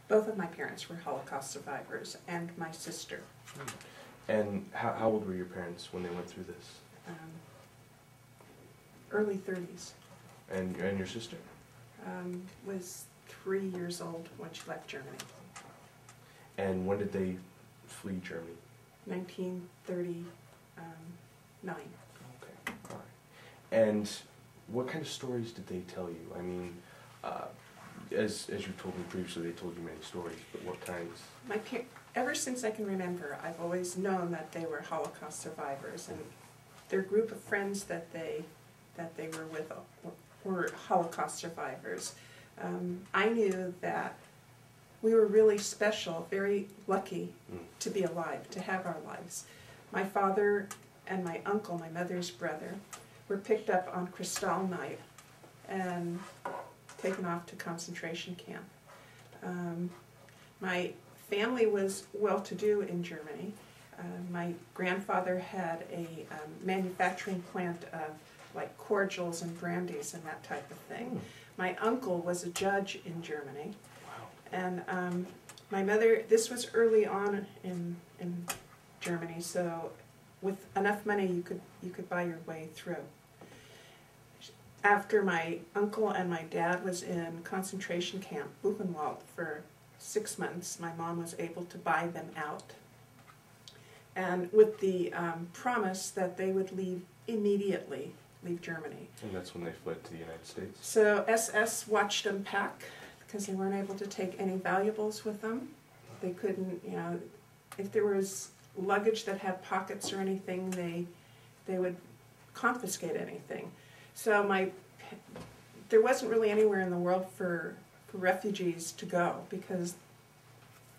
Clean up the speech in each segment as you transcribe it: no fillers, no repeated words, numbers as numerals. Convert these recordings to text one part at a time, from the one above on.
Both of my parents were Holocaust survivors, and my sister. And how old were your parents when they went through this? Early 30s. And your sister? Was 3 years old when she left Germany. And when did they flee Germany? 1939. Okay, all right. And what kind of stories did they tell you? I mean, as you told me previously, they told you many stories, but what kinds? Ever since I can remember, I've always known that they were Holocaust survivors, and their group of friends that they were with were Holocaust survivors. I knew that we were really special, very lucky to be alive, to have our lives. My father and my uncle, my mother's brother, were picked up on Kristallnacht and taken off to concentration camp. My family was well-to-do in Germany. My grandfather had a manufacturing plant of like cordials and brandies and that type of thing. My uncle was a judge in Germany. Wow. And my mother, this was early on in Germany, so with enough money you could buy your way through. After my uncle and my dad was in concentration camp, Buchenwald, for 6 months, my mom was able to buy them out. And with the promise that they would leave immediately, leave Germany. And that's when they fled to the United States? So SS watched them pack because they weren't able to take any valuables with them. They couldn't, you know, if there was luggage that had pockets or anything, they would confiscate anything. So there wasn't really anywhere in the world for refugees to go because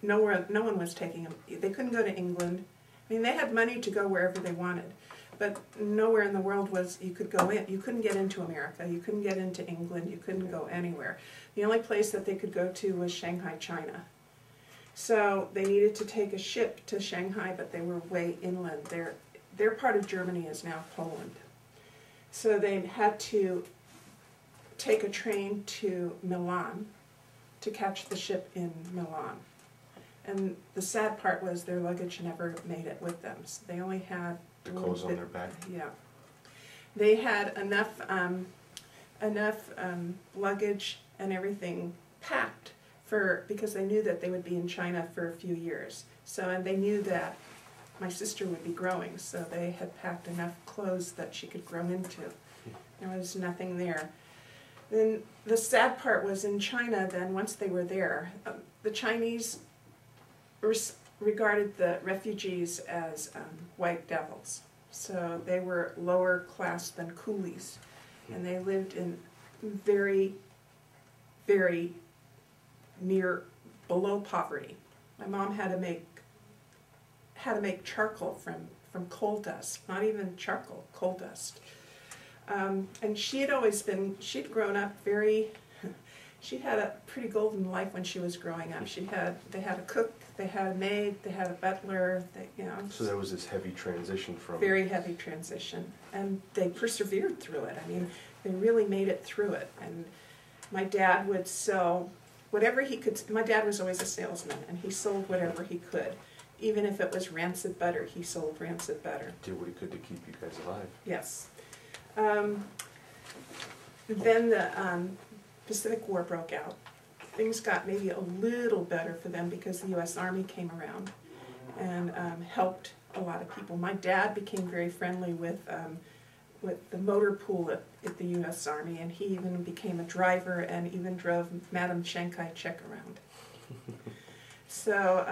no one was taking them. They couldn't go to England. I mean, they had money to go wherever they wanted, but nowhere in the world you could go in. You couldn't get into America. You couldn't get into England. You couldn't go anywhere. The only place that they could go to was Shanghai, China. So they needed to take a ship to Shanghai, but they were way inland. Their part of Germany is now Poland. So they had to take a train to Milan to catch the ship in Milan. And the sad part was their luggage never made it with them. So they only had the clothes on their back? Yeah. They had enough luggage and everything packed because they knew that they would be in China for a few years. So, and they knew that my sister would be growing, so they had packed enough clothes that she could grow into. There was nothing there. Then the sad part was in China, then once they were there, the Chinese regarded the refugees as white devils. So they were lower class than coolies, and they lived in very, very below poverty. My mom had to make charcoal from coal dust, not even charcoal, coal dust. And she'd grown up she had a pretty golden life when she was growing up. They had a cook, they had a maid, they had a butler, So there was this heavy transition from... Very heavy transition. And they persevered through it. I mean, they really made it through it. And my dad would sell whatever he could. My dad was always a salesman, and he sold whatever he could. Even if it was rancid butter, he sold rancid butter. Did what he could to keep you guys alive. Yes. Then the Pacific War broke out. Things got maybe a little better for them because the U.S. Army came around and helped a lot of people. My dad became very friendly with the motor pool at the U.S. Army, and he even became a driver and even drove Madam Shanghai Czech around. So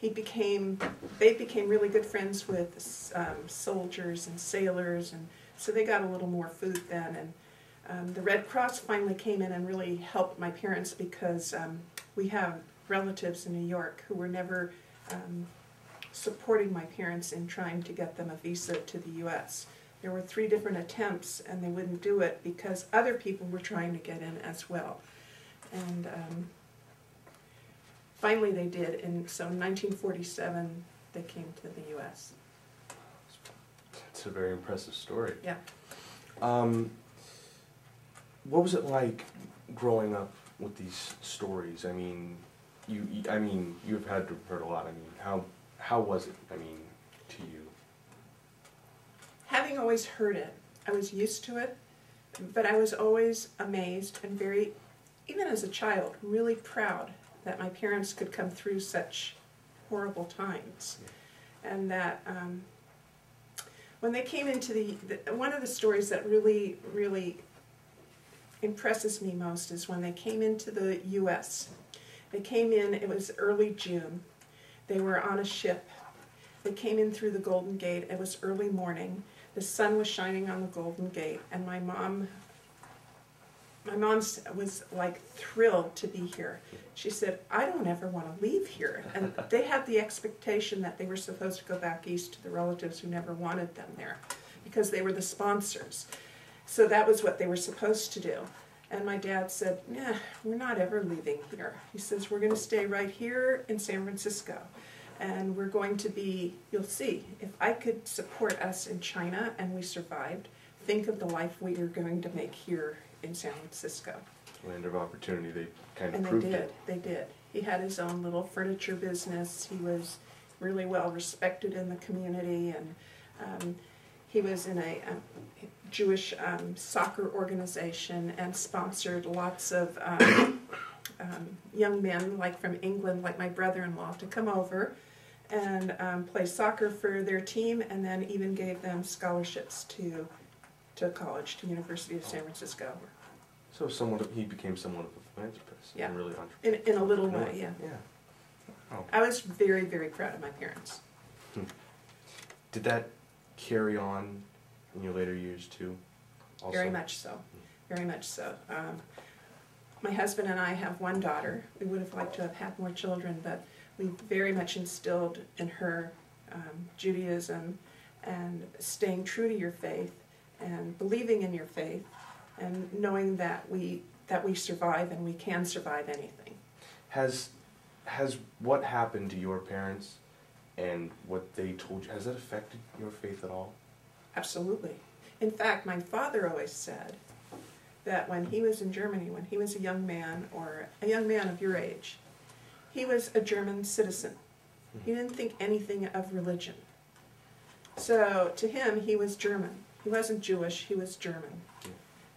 they became really good friends with soldiers and sailors, and so they got a little more food then. And the Red Cross finally came in and really helped my parents because we have relatives in New York who were never supporting my parents in trying to get them a visa to the U.S. There were 3 different attempts, and they wouldn't do it because other people were trying to get in as well. And finally they did, and so in 1947 they came to the U.S. It's a very impressive story. Yeah. What was it like growing up with these stories? I mean, I mean, you've had to have heard a lot. I mean, how was it, I mean, to you? Having always heard it, I was used to it, but I was always amazed and very, even as a child, really proud that my parents could come through such horrible times. Yeah. And that when they came into one of the stories that really, really impresses me most is when they came into the U.S. They came in, it was early June. They were on a ship. They came in through the Golden Gate. It was early morning. The sun was shining on the Golden Gate, and my mom was like thrilled to be here. She said, I don't ever want to leave here. And they had the expectation that they were supposed to go back east to the relatives who never wanted them there because they were the sponsors. So that was what they were supposed to do. And my dad said, nah, we're not ever leaving here. He says, we're going to stay right here in San Francisco. And we're going to be, you'll see, if I could support us in China and we survived, think of the life we are going to make here in San Francisco. Land of opportunity, they kind of and proved it. They did. He had his own little furniture business. He was really well respected in the community, and he was in a Jewish soccer organization and sponsored lots of young men, like from England, like my brother-in-law, to come over and play soccer for their team, and then even gave them scholarships to college, to University of San Francisco. So he became somewhat of a philanthropist. Yeah. And really in a little way, yeah. Yeah. Oh. I was very, very proud of my parents. Did that carry on in your later years too? Also? Very much so. Very much so. My husband and I have one daughter. We would have liked to have had more children, but we very much instilled in her Judaism and staying true to your faith and believing in your faith and knowing that we survive and we can survive anything. Has what happened to your parents and what they told you, has that affected your faith at all? Absolutely. In fact, my father always said that when he was in Germany, when he was a young man, or a young man of your age, he was a German citizen. He didn't think anything of religion. So to him, he was German. He wasn't Jewish, he was German.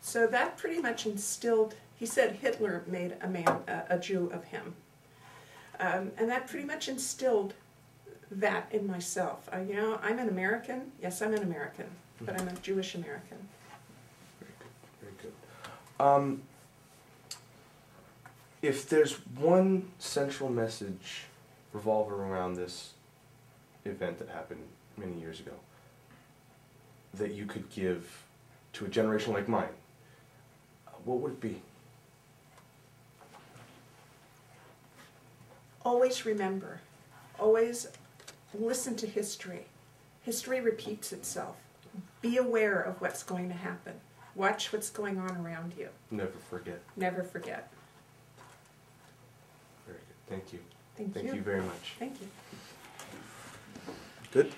So that pretty much instilled, he said Hitler made a Jew of him. And that pretty much instilled that in myself. You know, I'm an American. Yes, I'm an American, but I'm a Jewish American. Very good. Very good. If there's one central message revolving around this event that happened many years ago that you could give to a generation like mine, what would it be? Always remember, always listen to history. History repeats itself. Be aware of what's going to happen. Watch what's going on around you. Never forget. Never forget. Very good. Thank you. Thank you. Thank you very much. Thank you. Good.